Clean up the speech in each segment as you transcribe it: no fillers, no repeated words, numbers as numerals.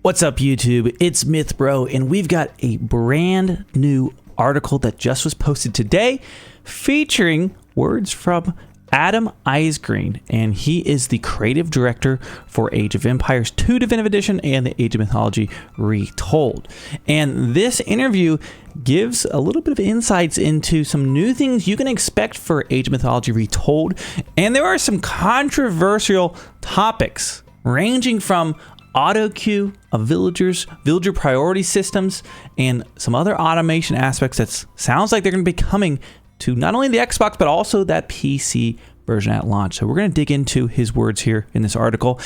What's up, YouTube? It's MythBro, and we've got a brand new article that just was posted today featuring words from Adam Isgreen, and he is the creative director for Age of Empires 2 Definitive Edition and the Age of Mythology Retold. And this interview gives a little bit of insights into some new things you can expect for Age of Mythology Retold, and there are some controversial topics ranging from auto queue of villagers, villager priority systems, and some other automation aspects that sounds like they're going to be coming to not only the Xbox, but also that PC version at launch. So we're going to dig into his words here in this article.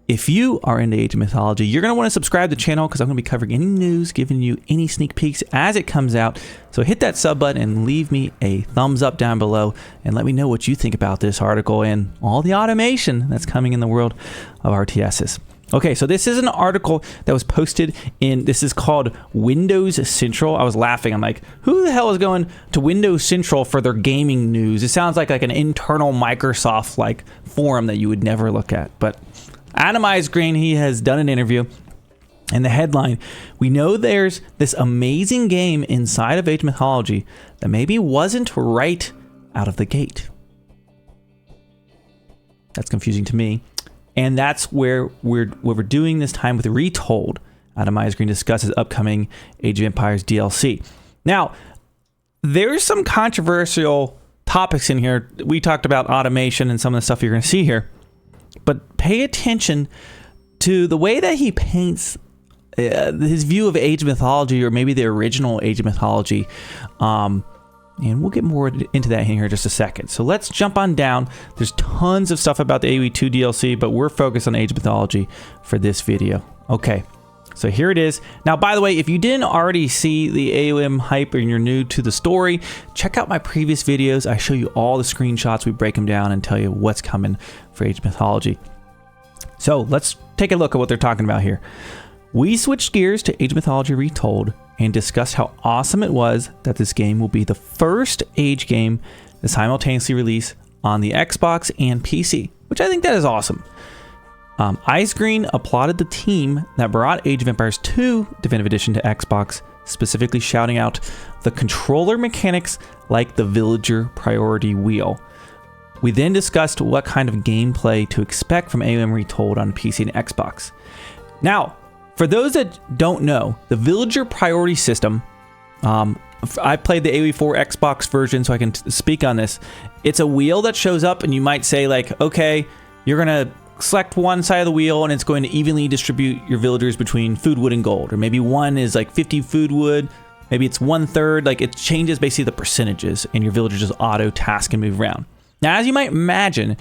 If you are into Age of Mythology, you're going to want to subscribe to the channel because I'm going to be covering any news, giving you any sneak peeks as it comes out. So hit that sub button and leave me a thumbs up down below and let me know what you think about this article and all the automation that's coming in the world of RTSs. Okay, so this is an article that was posted in, this is called Windows Central. I was laughing. I'm like, who the hell is going to Windows Central for their gaming news? It sounds like an internal Microsoft like forum that you would never look at. But Adam Isgreen, he has done an interview. And the headline, we know there's this amazing game inside of Age of Mythology that maybe wasn't right out of the gate. That's confusing to me. And that's where we're doing this time with Retold. Adam Isgreen discusses upcoming Age of Empires DLC. Now, there's some controversial topics in here. We talked about automation and some of the stuff you're going to see here. But pay attention to the way that he paints his view of Age of Mythology, or maybe the original Age of Mythology. And we'll get more into that in here in just a second. So let's jump on down. There's tons of stuff about the AoE 2 DLC, but we're focused on Age of Mythology for this video. Okay, so here it is. Now, by the way, if you didn't already see the AoM hype and you're new to the story, check out my previous videos. I show you all the screenshots. We break them down and tell you what's coming for Age of Mythology. So let's take a look at what they're talking about here. We switched gears to Age of Mythology Retold and discussed how awesome it was that this game will be the first Age game to simultaneously release on the Xbox and PC, which I think that is awesome. Isgreen applauded the team that brought Age of Empires 2 Definitive Edition to Xbox, specifically shouting out the controller mechanics like the villager priority wheel. We then discussed what kind of gameplay to expect from AoM Retold on PC and Xbox. Now, for those that don't know, the villager priority system, I played the AoE4 Xbox version, so I can speak on this. It's a wheel that shows up, and you might say, like, okay, you're going to select one side of the wheel, and it's going to evenly distribute your villagers between food, wood, and gold. Or maybe one is like 50 food, wood. Maybe it's 1/3. Like, it changes basically the percentages, and your villagers just auto task and move around. Now, as you might imagine,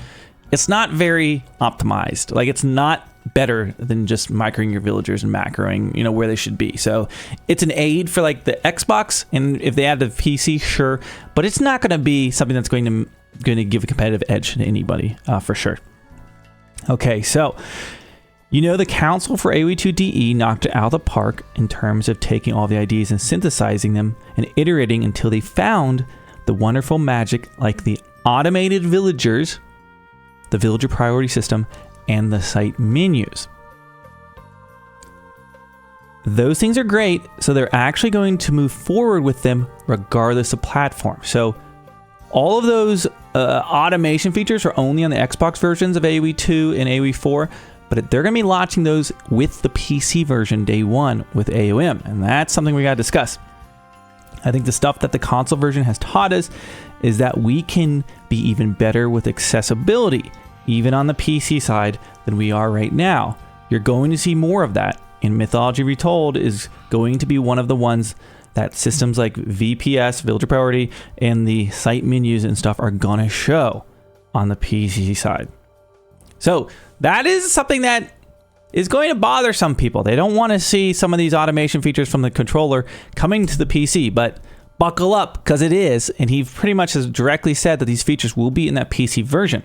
it's not very optimized. Like, it's not better than just microing your villagers and macroing, you know, where they should be. So it's an aid for like the Xbox, and if they add the PC, sure, but it's not going to be something that's going to give a competitive edge to anybody for sure. Okay, so you know the Council for AoE 2 DE knocked it out of the park in terms of taking all the ideas and synthesizing them and iterating until they found the wonderful magic like the automated villagers, the villager priority system, and the site menus. Those things are great, so they're actually going to move forward with them regardless of platform. So all of those automation features are only on the Xbox versions of AoE 2 and AoE 4, but they're going to be launching those with the PC version day one with AoM, and that's something we got to discuss. I think the stuff that the console version has taught us is that we can be even better with accessibility, even on the PC side, than we are right now. You're going to see more of that, and Mythology Retold is going to be one of the ones that systems like VPS, Villager Priority, and the site menus and stuff are gonna show on the PC side. So that is something that is going to bother some people. They don't want to see some of these automation features from the controller coming to the PC, but buckle up, because it is, and he pretty much has directly said that these features will be in that PC version.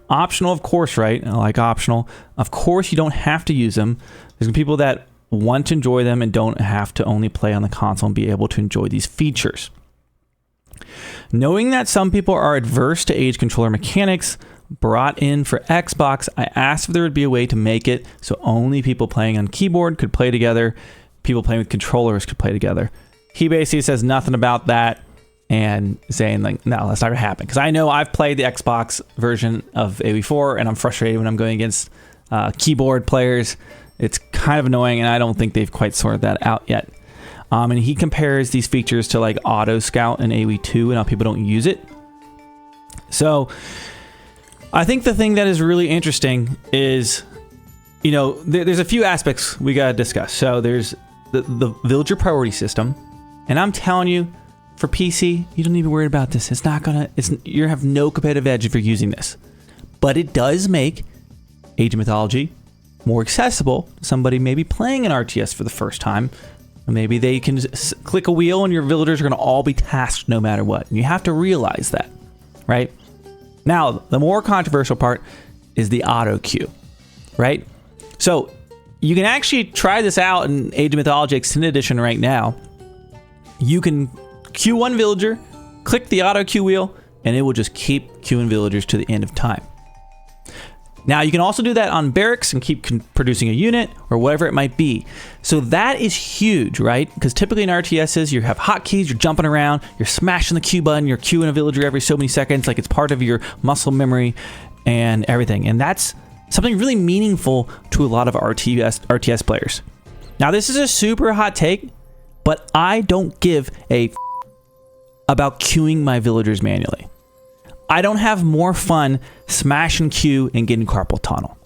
Optional, of course, right? I like optional. Of course, you don't have to use them. There's people that want to enjoy them and don't have to only play on the console and be able to enjoy these features. Knowing that some people are adverse to Age controller mechanics, brought in for Xbox, I asked if there would be a way to make it so only people playing on keyboard could play together, people playing with controllers could play together. He basically says nothing about that and saying like, no, that's not gonna happen. Because I know I've played the Xbox version of AoE4 and I'm frustrated when I'm going against keyboard players. It's kind of annoying, and I don't think they've quite sorted that out yet. And he compares these features to like Auto Scout and AoE2 and how people don't use it. So I think the thing that is really interesting is, you know, there's a few aspects we got to discuss. So there's the villager priority system. And I'm telling you, for PC, you don't need to worry about this. It's not going to, you have no competitive edge if you're using this. But it does make Age of Mythology more accessible to somebody maybe playing an RTS for the first time. Maybe they can just click a wheel and your villagers are going to all be tasked no matter what. And you have to realize that, right? Now, the more controversial part is the auto queue, right? So you can actually try this out in Age of Mythology Extended Edition right now. You can queue one villager, click the auto queue wheel, and it will just keep queuing villagers to the end of time. Now, you can also do that on barracks and keep producing a unit or whatever it might be. So that is huge, right? Because typically in RTSs, you have hotkeys, you're jumping around, you're smashing the Q button, you're queuing a villager every so many seconds, like it's part of your muscle memory and everything. And that's something really meaningful to a lot of RTS players. Now, this is a super hot take, but I don't give a about queuing my villagers manually. I don't have more fun smashing Q and getting carpal tunnel.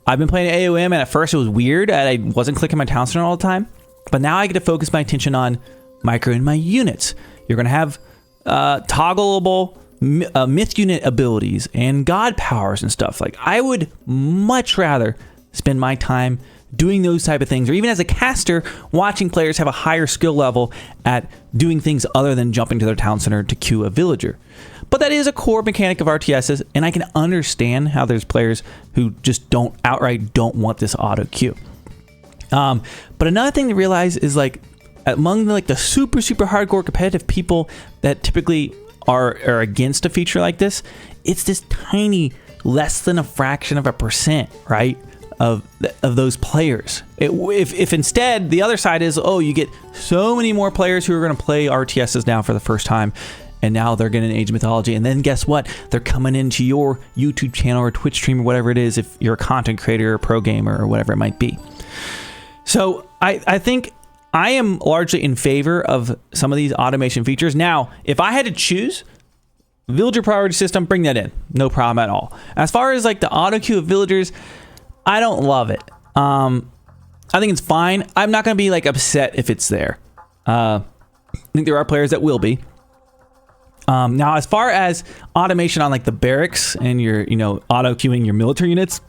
I've been playing AoM, and at first it was weird. I wasn't clicking my town center all the time. But now I get to focus my attention on microing my units. You're going to have toggleable myth unit abilities and god powers and stuff. Like, I would much rather spend my time doing those type of things, or even as a caster, watching players have a higher skill level at doing things other than jumping to their town center to queue a villager. But that is a core mechanic of RTSs, and I can understand how there's players who just outright don't want this auto queue. But another thing to realize is, like, among the super hardcore competitive people that typically are against a feature like this, it's this tiny, less than a fraction of a percent, right, of those players. If instead the other side is, oh, you get so many more players who are going to play RTSs now for the first time, and now they're getting Age of Mythology, and then guess what? They're coming into your YouTube channel or Twitch stream or whatever it is, if you're a content creator or pro gamer or whatever it might be. So I think I am largely in favor of some of these automation features. Now, if I had to choose, villager priority system, bring that in. No problem at all. As far as like the auto queue of villagers, I don't love it. I think it's fine. I'm not going to be like upset if it's there. I think there are players that will be. Now, as far as automation on like the barracks and your, auto queuing your military units,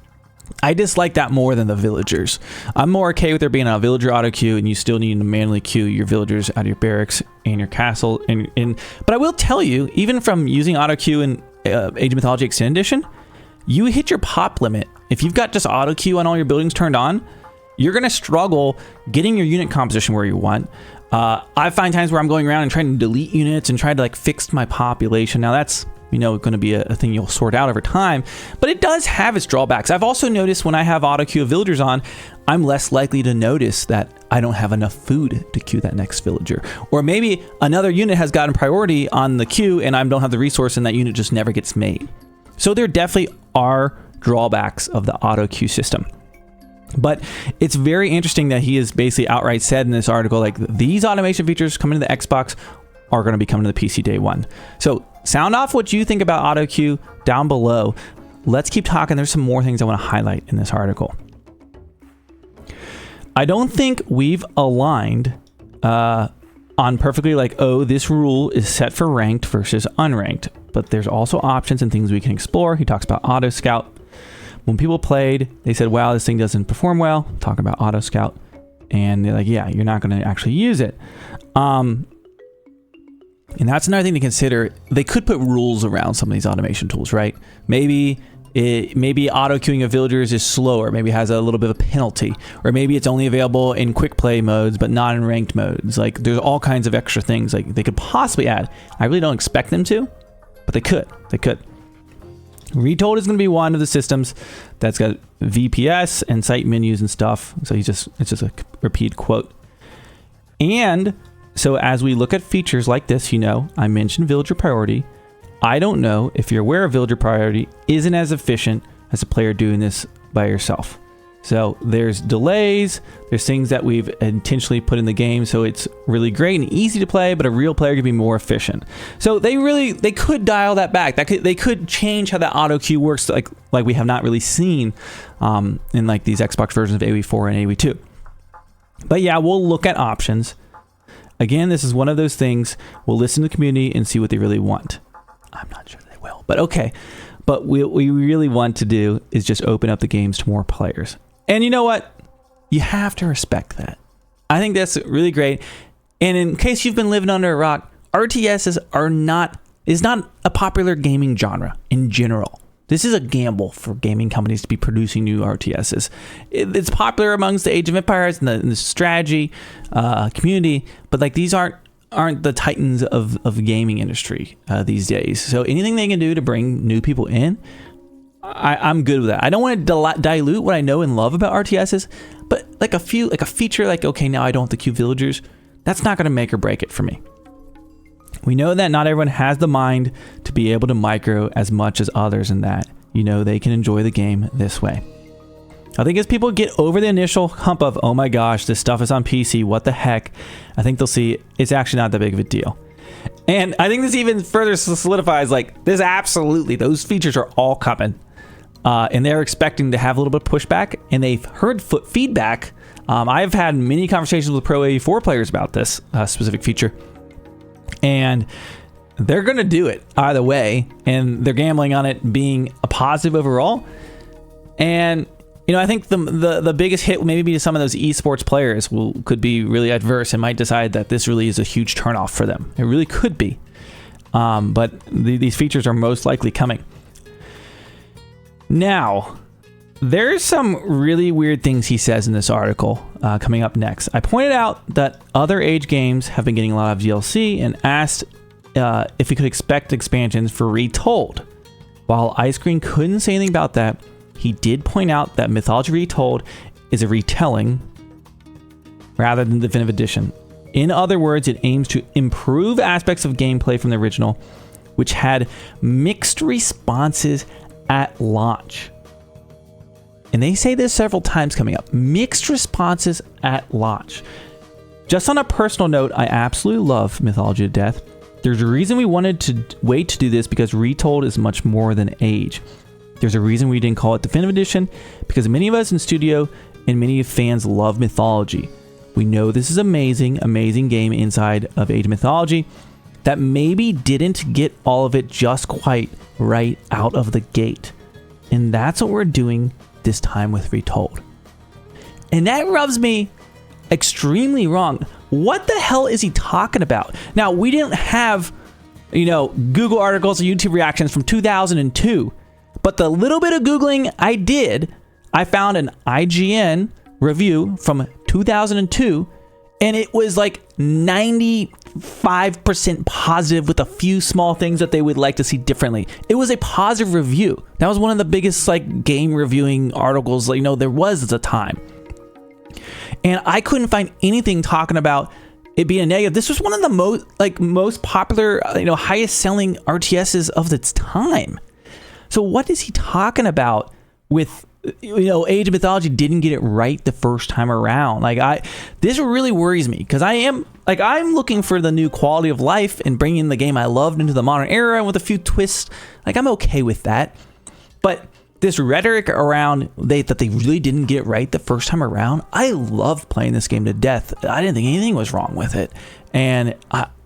I dislike that more than the villagers. I'm more okay with there being a villager auto queue, and you still need to manually queue your villagers out of your barracks and your castle. But I will tell you, even from using auto queue in Age of Mythology Extended Edition, you hit your pop limit. If you've got just auto queue on all your buildings turned on, you're going to struggle getting your unit composition where you want. I find times where I'm going around and trying to delete units and trying to like fix my population. Now that's, going to be a thing you'll sort out over time, but it does have its drawbacks. I've also noticed when I have auto queue of villagers on, I'm less likely to notice that I don't have enough food to queue that next villager. Or maybe another unit has gotten priority on the queue and I don't have the resource and that unit just never gets made. So there definitely are drawbacks of the auto queue system. But it's very interesting that he has basically outright said in this article, like, these automation features coming to the Xbox are going to be coming to the PC day one. So sound off what you think about auto queue down below. Let's keep talking. There's some more things I want to highlight in this article. I don't think we've aligned on perfectly like, oh, this rule is set for ranked versus unranked, but there's also options and things we can explore. He talks about auto scout. When people played, they said, wow, this thing doesn't perform well. Talking about auto scout. And they're like, yeah, you're not going to actually use it. And that's another thing to consider. They could put rules around some of these automation tools, right? Maybe auto queuing of villagers is slower. Maybe it has a little bit of a penalty. Or maybe it's only available in quick play modes, but not in ranked modes. Like, there's all kinds of extra things like they could possibly add. I really don't expect them to, but they could. Retold is going to be one of the systems that's got VPS and site menus and stuff. So it's just a repeat quote. And so as we look at features like this, I mentioned villager priority. I don't know if you're aware of villager priority isn't as efficient as a player doing this by yourself. So there's delays, there's things that we've intentionally put in the game so it's really great and easy to play, but a real player could be more efficient. So they could dial that back. They could change how that auto queue works, like we have not really seen in like these Xbox versions of AoE 4 and AoE 2. But yeah, we'll look at options. Again, this is one of those things. We'll listen to the community and see what they really want. I'm not sure they will, but okay. But what we really want to do is just open up the games to more players. And you know what? You have to respect that. I think that's really great. And in case you've been living under a rock, RTSs is not a popular gaming genre in general. This is a gamble for gaming companies to be producing new RTSs. It's popular amongst the Age of Empires and the strategy community, but like these aren't the titans of the gaming industry these days. So anything they can do to bring new people in, I'm good with that. I don't want to dilute what I know and love about RTSs, but like a feature like, okay, now I don't have to queue villagers, that's not going to make or break it for me. We know that not everyone has the mind to be able to micro as much as others, and that, they can enjoy the game this way. I think as people get over the initial hump of, oh my gosh, this stuff is on PC, what the heck, I think they'll see it's actually not that big of a deal. And I think this even further solidifies, like, this absolutely, those features are all coming. And they're expecting to have a little bit of pushback, and they've heard feedback. I've had many conversations with Pro AE4 players about this specific feature. And they're going to do it either way, and they're gambling on it being a positive overall. And I think the biggest hit maybe be to some of those esports players could be really adverse and might decide that this really is a huge turnoff for them. It really could be. But these features are most likely coming. Now, there's some really weird things he says in this article coming up next. I pointed out that other Age games have been getting a lot of DLC and asked if we could expect expansions for Retold. While Isgreen couldn't say anything about that, he did point out that Mythology Retold is a retelling rather than definitive edition. In other words, it aims to improve aspects of gameplay from the original, which had mixed responses at launch. And they say this several times coming up. Mixed responses at launch. Just on a personal note, I absolutely love Mythology to death. There's a reason we wanted to wait to do this, because Retold is much more than Age. There's a reason we didn't call it Definitive Edition, because many of us in studio and many fans love Mythology. We know this is amazing game inside of Age Mythology that maybe didn't get all of it just quite right out of the gate. And that's what we're doing this time with Retold. And that rubs me extremely wrong. What the hell is he talking about? Now, we didn't have, Google articles and YouTube reactions from 2002. But the little bit of Googling I did, I found an IGN review from 2002, and it was like 95% positive with a few small things that they would like to see differently. It was a positive review. That was one of the biggest game reviewing articles there was at the time. And I couldn't find anything talking about it being a negative. This was one of the most popular, highest selling RTSs of its time. So what is he talking about with, Age of Mythology didn't get it right the first time around? This really worries me, because I'm looking for the new quality of life and bringing the game I loved into the modern era and with a few twists. I'm okay with that. But this rhetoric around that they really didn't get it right the first time around, I loved playing this game to death. I didn't think anything was wrong with it. And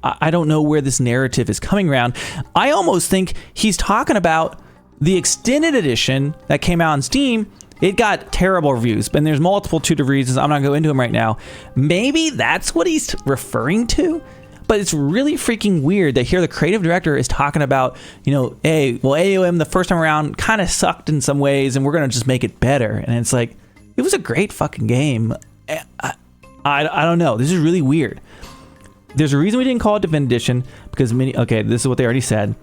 I don't know where this narrative is coming around. I almost think he's talking about the extended edition that came out on Steam. It got terrible reviews, and there's multitude of reasons. I'm not going to go into them right now. Maybe that's what he's referring to, but it's really freaking weird that here the creative director is talking about, AoM the first time around kind of sucked in some ways, and we're going to just make it better. And it's like, it was a great fucking game. I don't know. This is really weird. There's a reason we didn't call it Definitive Edition, because this is what they already said.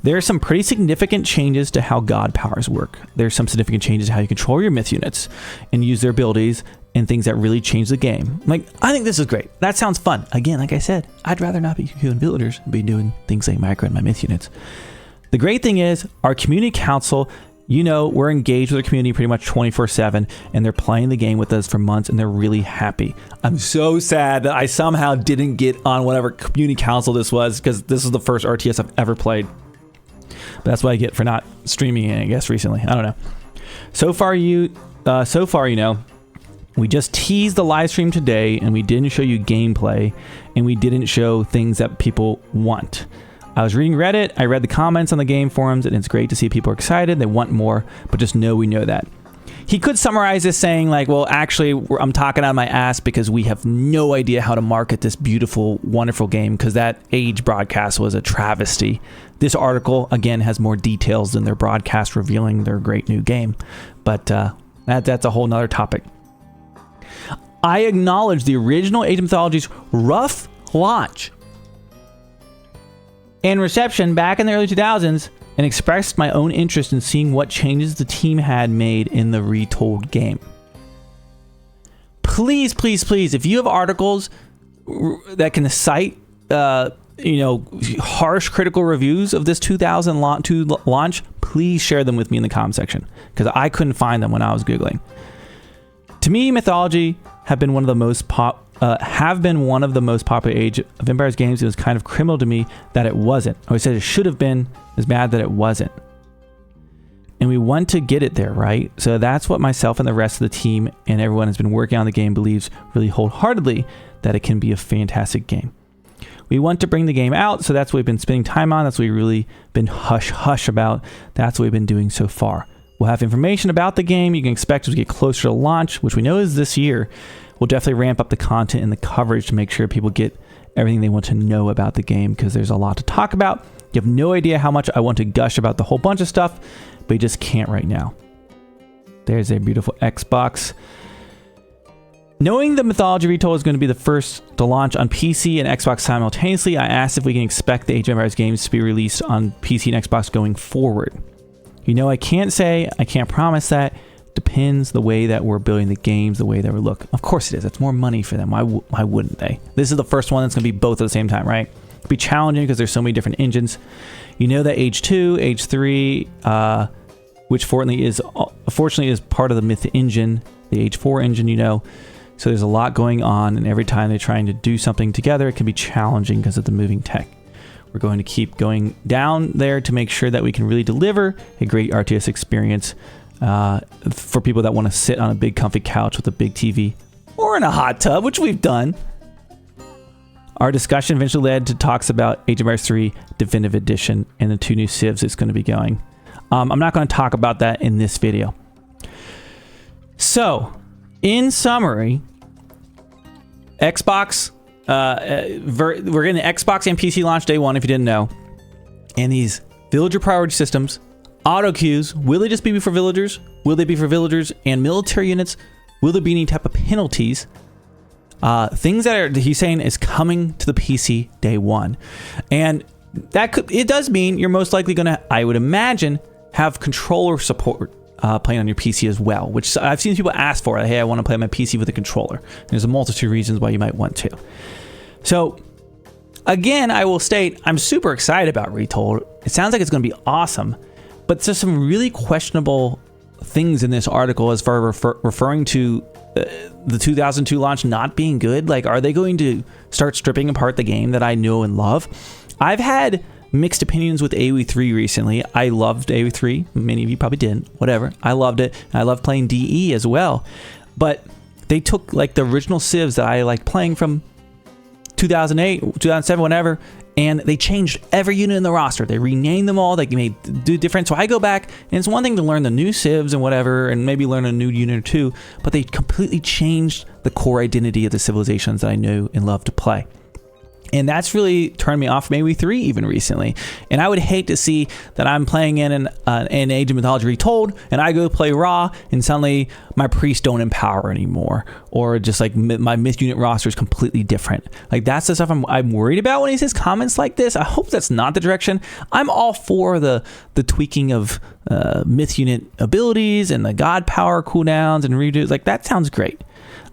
There are some pretty significant changes to how god powers work. There's some significant changes to how you control your myth units and use their abilities and things that really change the game. Like, I think this is great. That sounds fun. Again, like I said, I'd rather not be doing villagers and be doing things like micro and my myth units. The great thing is our community council, we're engaged with our community pretty much 24/7, and they're playing the game with us for months, and they're really happy. I'm so sad that I somehow didn't get on whatever community council this was, because this is the first RTS I've ever played. But that's what I get for not streaming it, I guess, recently. I don't know. So far, we just teased the live stream today, and we didn't show you gameplay, and we didn't show things that people want. I was reading Reddit, I read the comments on the game forums, and it's great to see people are excited, they want more, but just know we know that. He could summarize this saying like, well, actually, I'm talking out of my ass because we have no idea how to market this beautiful, wonderful game, because that Age broadcast was a travesty. This article, again, has more details than their broadcast revealing their great new game, but that's a whole nother topic. I acknowledge the original Age of Mythology's rough launch and reception back in the early 2000s, and expressed my own interest in seeing what changes the team had made in the Retold game. Please, please, please, if you have articles that can cite, harsh critical reviews of this 2002 launch, please share them with me in the comment section, because I couldn't find them when I was Googling. To me, Mythology have been one of the most popular Age of Empires games. It was kind of criminal to me that it wasn't. I always said it should have been. It's bad that it wasn't. And we want to get it there, right? So that's what myself and the rest of the team and everyone has been working on the game believes really wholeheartedly, that it can be a fantastic game. We want to bring the game out, so that's what we've been spending time on. That's what we've really been hush-hush about. That's what we've been doing so far. We'll have information about the game. You can expect as we get closer to launch, which we know is this year. We'll definitely ramp up the content and the coverage to make sure people get everything they want to know about the game, because there's a lot to talk about. You have no idea how much I want to gush about the whole bunch of stuff, but you just can't right now. There's a beautiful Xbox. Knowing that Mythology Retold is going to be the first to launch on PC and Xbox simultaneously, I asked if we can expect the Age of Empires games to be released on PC and Xbox going forward. I can't promise that. Depends the way that we're building the games, the way that we look. Of course it is. It's more money for them. Why wouldn't they? This is the first one that's going to be both at the same time, right? It'll be challenging because there's so many different engines. That Age 2, Age 3, which fortunately is part of the Myth engine, the Age 4 engine, So there's a lot going on, and every time they're trying to do something together, it can be challenging because of the moving tech. We're going to keep going down there to make sure that we can really deliver a great RTS experience for people that want to sit on a big comfy couch with a big TV or in a hot tub, which we've done. Our discussion eventually led to talks about Age of Empires 3 Definitive Edition and the 2 new civs it's going to be going. I'm not going to talk about that in this video. So, in summary, Xbox, we're getting the Xbox and PC launch day one, if you didn't know. And these villager priority systems, auto queues, will they just be for villagers? Will they be for villagers and military units? Will there be any type of penalties? Things that he's saying is coming to the PC day one. And it does mean you're most likely going to, I would imagine, have controller support playing on your PC as well, which I've seen people ask for. Hey, I want to play on my PC with a controller. There's a multitude of reasons why you might want to. So, again, I will state, I'm super excited about Retold. It sounds like it's going to be awesome, but there's some really questionable things in this article as far as referring to the 2002 launch not being good. Like, are they going to start stripping apart the game that I know and love? I've had mixed opinions with AoE 3 recently. I loved AoE 3. Many of you probably didn't. Whatever. I loved it. And I love playing DE as well. But they took like the original civs that I like playing from 2008, 2007, whatever, and they changed every unit in the roster. They renamed them all. They do different. So I go back, and it's one thing to learn the new civs and whatever, and maybe learn a new unit or two, but they completely changed the core identity of the civilizations that I know and love to play. And that's really turned me off maybe 3 even recently. And I would hate to see that I'm playing in an Age of Mythology Retold, and I go play Raw, and suddenly my priests don't empower anymore. Or just like my myth unit roster is completely different. Like that's the stuff I'm worried about when he says comments like this. I hope that's not the direction. I'm all for the tweaking of myth unit abilities and the god power cooldowns and redos. Like that sounds great.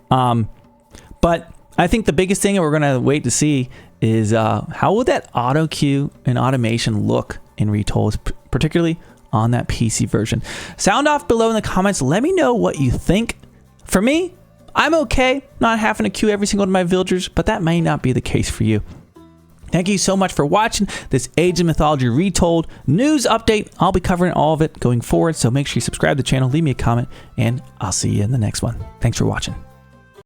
But I think the biggest thing that we're going to wait to see is how would that auto queue and automation look in Retold, particularly on that PC version. Sound off below in the comments. Let me know what you think. For me, I'm okay not having to queue every single one of my villagers, but that may not be the case for you. Thank you so much for watching this Age of Mythology Retold news update. I'll be covering all of it going forward, so make sure you subscribe to the channel, leave me a comment, and I'll see you in the next one. Thanks for watching.